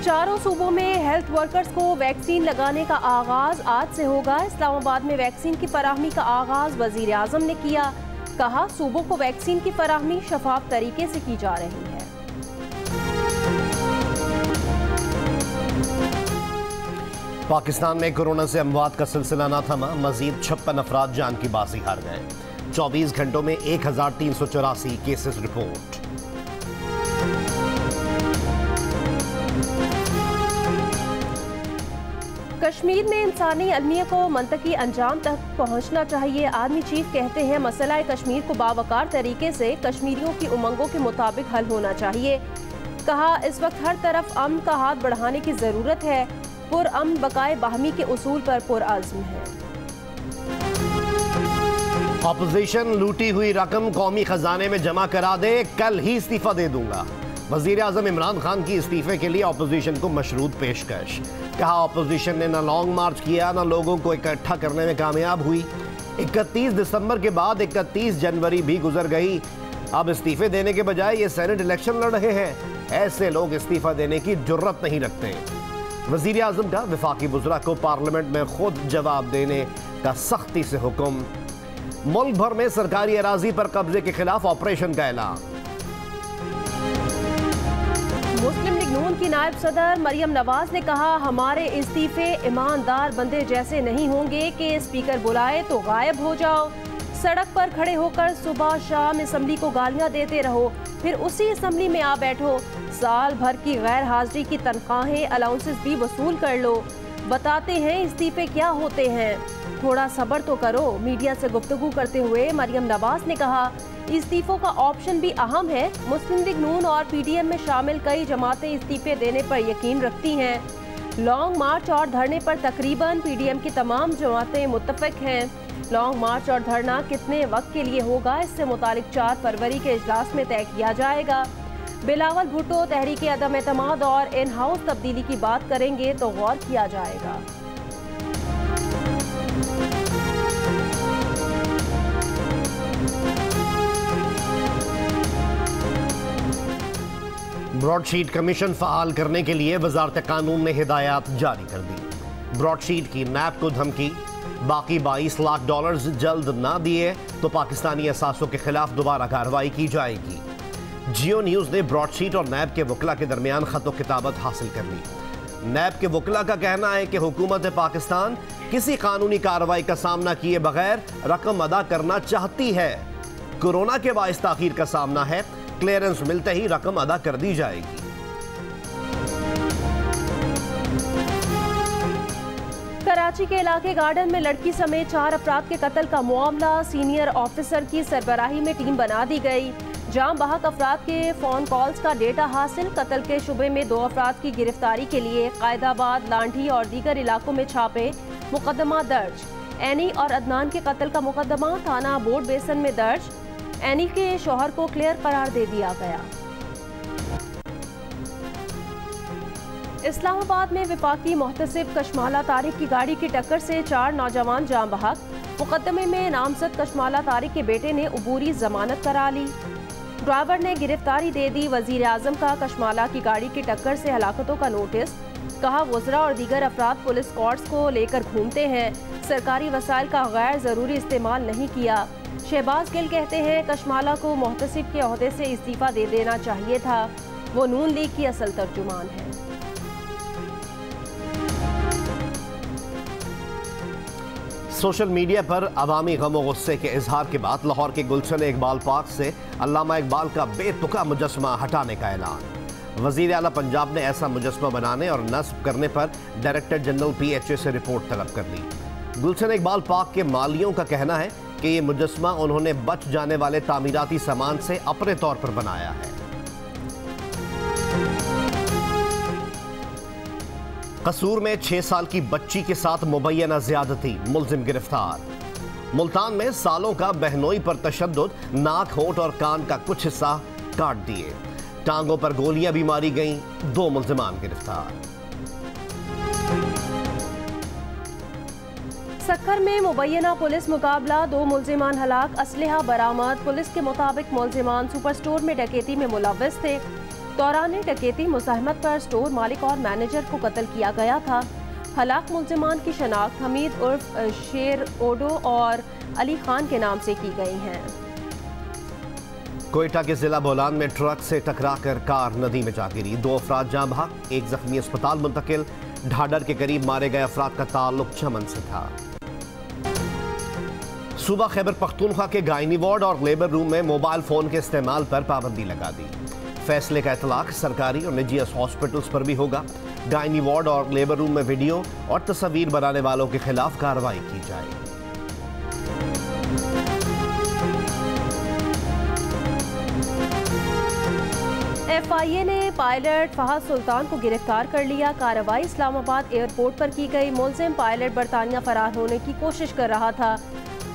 चारों सूबों में हेल्थ वर्कर्स को वैक्सीन लगाने का आगाज आज से होगा। इस्लामाबाद में वैक्सीन की फराहमी का आगाज वजीर आजम ने किया। कहा, सूबों को वैक्सीन की फराहमी शफाफ तरीके से की जा रही है। पाकिस्तान में कोरोना से अमवात का सिलसिला न थमा। मजीद 56 अफराद जान की बाजी हार गए। 24 घंटों में 1384 केसेस रिपोर्ट। कश्मीर में इंसानी अलमिया को मंतकी अंजाम तक पहुंचना चाहिए। आर्मी चीफ कहते हैं, मसला कश्मीर को बावकार तरीके से कश्मीरियों की उमंगों के मुताबिक हल होना चाहिए। कहा, इस वक्त हर तरफ अमन का हाथ बढ़ाने की जरूरत है। पुरअमन बकाए बाहमी के उसूल पर पुरअज़्म है। ऑपोजिशन लूटी हुई रकम कौमी खजाने में जमा करा दे, कल ही इस्तीफा दे दूंगा। वजीर आजम इमरान खान की इस्तीफे के लिए ऑपोजिशन को मशरूत पेशकश। कहा, ऑपोजिशन ने न लॉन्ग मार्च किया न लोगों को इकट्ठा करने में कामयाब हुई। 31 दिसंबर के बाद 31 जनवरी भी गुजर गई। अब इस्तीफे देने के बजाय ये सेनेट इलेक्शन लड़ रहे हैं। ऐसे लोग इस्तीफा देने की जुर्रत नहीं रखते। वजीर आजम का वफाकी वज़रा को पार्लियामेंट में खुद जवाब देने का सख्ती से हुक्म। मुल्क भर में सरकारी अराजी पर कब्जे के खिलाफ ऑपरेशन का ऐलान। मुस्लिम लीग नून की नायब सदर मरियम नवाज ने कहा, हमारे इस्तीफे ईमानदार बंदे जैसे नहीं होंगे कि स्पीकर बुलाए तो गायब हो जाओ। सड़क पर खड़े होकर सुबह शाम असम्बली को गालियां देते रहो, फिर उसी असम्बली में आ बैठो। साल भर की गैर हाजिरी की तनख्वाहें अलाउंसेस भी वसूल कर लो। बताते हैं इस्तीफे क्या होते हैं, थोड़ा सब्र तो करो। मीडिया से गुफ्तगू करते हुए मरियम नवाज ने कहा, इस्तीफों का ऑप्शन भी अहम है। मुस्लिम लीग नून और पीडीएम में शामिल कई जमातें इस्तीफे देने पर यकीन रखती हैं। लॉन्ग मार्च और धरने पर तकरीबन पीडीएम की तमाम जमातें मुत्तफिक हैं। लॉन्ग मार्च और धरना कितने वक्त के लिए होगा, इससे मुतालिक 4 फरवरी के इजलास में तय किया जाएगा। बिलावल भुट्टो तहरीक अदम एतमाद और इन हाउस तब्दीली की बात करेंगे तो गौर किया जाएगा। ब्रॉडशीट कमीशन फ़आल करने के लिए वजारत कानून ने हिदायत जारी कर दी। ब्रॉडशीट की नैब को धमकी, बाकी $22 लाख जल्द ना दिए तो पाकिस्तानी असासों के खिलाफ दोबारा कार्रवाई की जाएगी। जियो न्यूज़ ने ब्रॉडशीट और नैब के वकला के दरमियान खतो किताबत हासिल कर ली। नैब के वकला का कहना है कि हुकूमत पाकिस्तान किसी कानूनी कार्रवाई का सामना किए बगैर रकम अदा करना चाहती है। कोरोना के बाइस ताखीर का सामना है, क्लियरेंस मिलते ही रकम अदा कर दी जाएगी। कराची के इलाके गार्डन में लड़की समेत 4 अफराद के कत्ल का मामला, सीनियर ऑफिसर की सरबराही में टीम बना दी गई। जाम बहक अफराद के फोन कॉल्स का डेटा हासिल। कत्ल के शुबे में 2 अफराद की गिरफ्तारी के लिए कायदाबाद, लांठी और दीगर इलाकों में छापे। मुकदमा दर्ज। एनी और अदनान के कत्ल का मुकदमा थाना बोर्ड बेसन में दर्ज। एनी के शौहर को क्लियर करार दे दिया गया। इस्लामाबाद में विफाकी मोहतसिब कशमाला तारिक की गाड़ी की टक्कर से 4 नौजवान जाम बहक। मुकदमे में नामजद कशमाला तारिक के बेटे ने अबूरी जमानत करा ली। ड्राइवर ने गिरफ्तारी दे दी। वजीर आजम का कशमाला की गाड़ी की टक्कर से हलाकतों का नोटिस। कहा, वज़रा और दीगर अफराद पुलिस कोर्ट्स को लेकर घूमते हैं, सरकारी वसाइल का गैर ज़रूरी इस्तेमाल नहीं किया। शहबाज गिल कहते हैं, कशमाला को मोहतसिब के ओहदे से इस्तीफा दे देना चाहिए था, वो नून लीग की असल तर्जुमान है। सोशल मीडिया पर अवामी गम और गुस्से के इजहार के बाद लाहौर के गुलशन इकबाल पार्क से अल्लामा इकबाल का बेतुका मुजस्मा हटाने का ऐलान। वजीर आला पंजाब ने ऐसा मुजस्मा बनाने और नस्ब करने पर डायरेक्टर जनरल PHA से रिपोर्ट तलब कर ली। गुलशन इकबाल पार्क के मालियों का कहना है कि ये मुजस्मा उन्होंने बच जाने वाले तामीराती सामान से अपने तौर पर बनाया है। कसूर में 6 साल की बच्ची के साथ मुबैना ज्यादती, मुलजिम गिरफ्तार। मुल्तान में सालों का बहनोई पर तशद्दुद, नाक, होंठ और कान का कुछ हिस्सा काट दिए। टांगों पर गोलियां भी मारी गईं, 2 मुल्जिमान गिरफ्तार। सक्कर में मुबैना पुलिस मुकाबला, 2 मुल्जिमान हलाक, असलहा बरामद। पुलिस के मुताबिक मुल्जिमान सुपर स्टोर में डकैती में मुलव्वस थे। दौरान डकैती मुज़ाहमत पर स्टोर मालिक और मैनेजर को कत्ल किया गया था। हलाक मुल्जिमान की शनाख्त हमीद उर्फ शेर ओडो और अली खान के नाम से की गई हैं। कोयटा के जिला बोलान में ट्रक से टकराकर कार नदी में जा गिरी। 2 अफराद जाँ बहक, 1 जख्मी अस्पताल मुंतकिल। ढाडर के करीब मारे गए अफराद का ताल्लुक चमन से था। सूबा खैबर पख्तूनख्वा के गायनी वार्ड और लेबर रूम में मोबाइल फोन के इस्तेमाल पर पाबंदी लगा दी। फैसले का इतलाक सरकारी और निजी हॉस्पिटल्स पर भी होगा। गायनी वार्ड और लेबर रूम में वीडियो और तस्वीर बनाने वालों के खिलाफ कार्रवाई की जाएगी। FIA ने पायलट फहद सुल्तान को गिरफ्तार कर लिया। कार्रवाई इस्लामाबाद एयरपोर्ट पर की गई। मुलजिम पायलट बरतानिया फरार होने की कोशिश कर रहा था।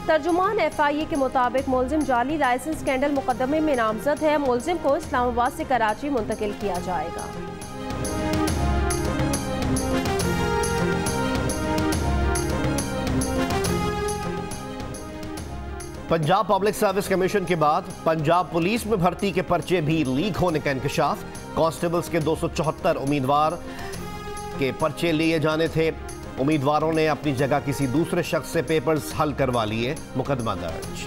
तर्जुमान FIA के मुताबिक मुलजिम जाली लाइसेंस स्कैंडल मुकदमे में नामजद है। मुलजिम को इस्लामाबाद से कराची मुंतकिल किया जाएगा। पंजाब पब्लिक सर्विस कमीशन के बाद पंजाब पुलिस में भर्ती के पर्चे भी लीक होने का इंकशाफ। कांस्टेबल्स के 274 उम्मीदवार के पर्चे लिए जाने थे। उम्मीदवारों ने अपनी जगह किसी दूसरे शख्स से पेपर्स हल करवा लिए। मुकदमा दर्ज।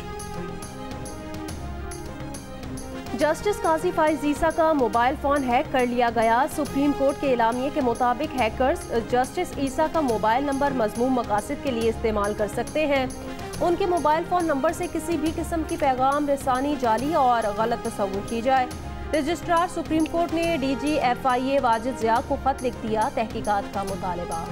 जस्टिस काजी फाइज ईसा का मोबाइल फोन हैक कर लिया गया। सुप्रीम कोर्ट के एलामिये के मुताबिक हैकर्स जस्टिस ईसा का मोबाइल नंबर मज़मूम मकासद के लिए इस्तेमाल कर सकते हैं। उनके मोबाइल फोन नंबर से किसी भी किस्म की पैगाम रसानी जाली और गलत तस्वुर की जाए। रजिस्ट्रार सुप्रीम कोर्ट ने DG FIA वाजिद ज़िया को खत लिख दिया। तहकीकात का मुतालबा।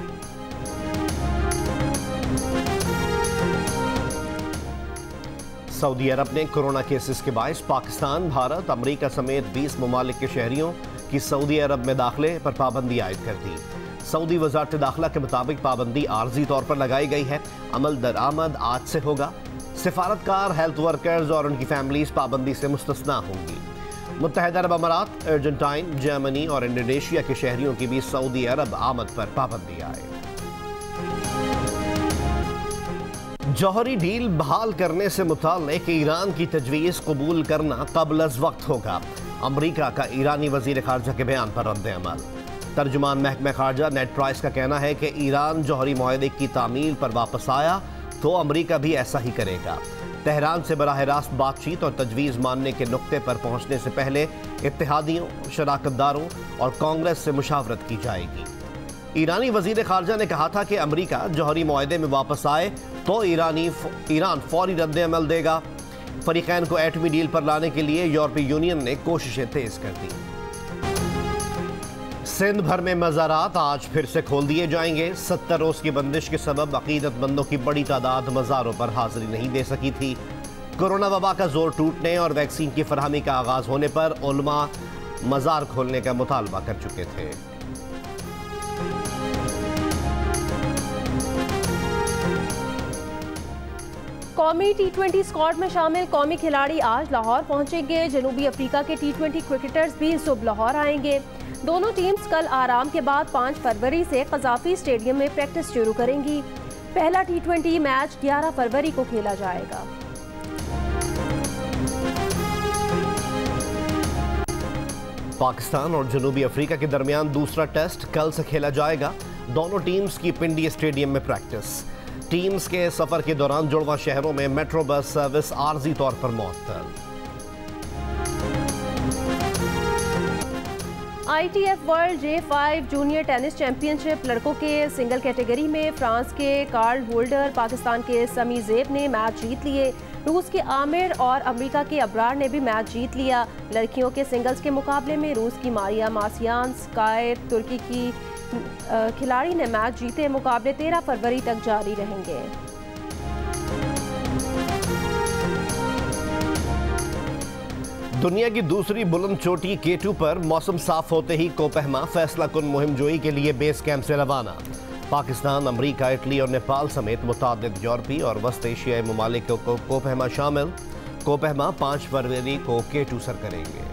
सऊदी अरब ने कोरोना केसेस के बायस पाकिस्तान, भारत, अमेरिका समेत 20 ममालिक के शहरियों की सऊदी अरब में दाखिले पर पाबंदी आयद कर दी। सऊदी वजारत दाखिला के मुताबिक पाबंदी आर्जी तौर पर लगाई गई है। अमल दरामद आज से होगा। सिफारतकार, हेल्थ वर्कर्स और उनकी फैमिलीज पाबंदी से मुस्तस्ना होंगी। मुत्तहिदा अरब अमारात, अर्जेंटाइन, जर्मनी और इंडोनेशिया के शहरियों की भी सऊदी अरब आमद पर पाबंदी आए। जौहरी डील बहाल करने से मुताल्लिक ईरान की तजवीज़ कबूल करना क़ब्ल अज़ वक्त होगा। अमरीका का ईरानी वज़ीर ख़ारजा के बयान पर रद्द अमल। तर्जुमान महकमा ख़ारजा नेड प्राइस का कहना है कि ईरान जौहरी मुआहदे की तामील पर वापस आया तो अमरीका भी ऐसा ही करेगा। तेहरान से बराह रास्त बातचीत और तजवीज़ मानने के नुक्ते पर पहुँचने से पहले इत्तेहादियों, शराकतदारों और कांग्रेस से मुशावरत की जाएगी। ईरानी वज़ीर ख़ारजा ने कहा था कि अमरीका जौहरी मुआहदे में वापस आए तो ईरान फौरी रद्द अमल देगा। फ़रीक़ैन को एटमी डील पर लाने के लिए यूरोपीय यूनियन ने कोशिशें तेज़ कर दी। सिंध भर में मज़ारात आज फिर से खोल दिए जाएंगे। 70 रोज़ की बंदिश के सबब अक़ीदतमंदों की बड़ी तादाद मज़ारों पर हाज़िरी नहीं दे सकी थी। कोरोना वबा का जोर टूटने और वैक्सीन की फरहमी का आगाज़ होने पर उलमा मज़ार खोलने का मुतालबा कर चुके थे। कौमी T20 स्क्वाड में शामिल कौमी खिलाड़ी आज लाहौर पहुंचेंगे। जनूबी अफ्रीका के T20 क्रिकेटर्स भी सुबह लाहौर आएंगे। दोनों टीम्स कल आराम के बाद 5 फरवरी से कज़ाफ़ी स्टेडियम में प्रैक्टिस शुरू करेंगी। पहला T20 मैच 11 फरवरी को खेला जाएगा। पाकिस्तान और जनूबी अफ्रीका के दरमियान दूसरा टेस्ट कल से खेला जाएगा। दोनों टीम्स की पिंडी स्टेडियम में प्रैक्टिस। टीम्स के सफर के दौरान जुड़वा शहरों में मेट्रो बस सर्विस आर्जी तौर पर मुअत्तल। ITF world J5 junior tennis championship लड़कों के सिंगल कैटेगरी में फ्रांस के कार्ल होल्डर, पाकिस्तान के समी ज़ेब ने मैच जीत लिए। रूस के आमिर और अमेरिका के अब्रार ने भी मैच जीत लिया। लड़कियों के सिंगल्स के मुकाबले में रूस की मारिया मासियान स्कायर, तुर्की की खिलाड़ी ने मैच जीते। मुकाबले 13 फरवरी तक जारी रहेंगे। दुनिया की दूसरी बुलंद चोटी K2 पर मौसम साफ होते ही कोपहमा फैसला कुन मुहिम जोई के लिए बेस कैंप से रवाना। पाकिस्तान, अमरीका, इटली और नेपाल समेत मुतादिद यूरोपीय और वस्त एशियाई ममालिक को कोपहमा शामिल। कोपहमा 5 फरवरी को K2 सर करेंगे।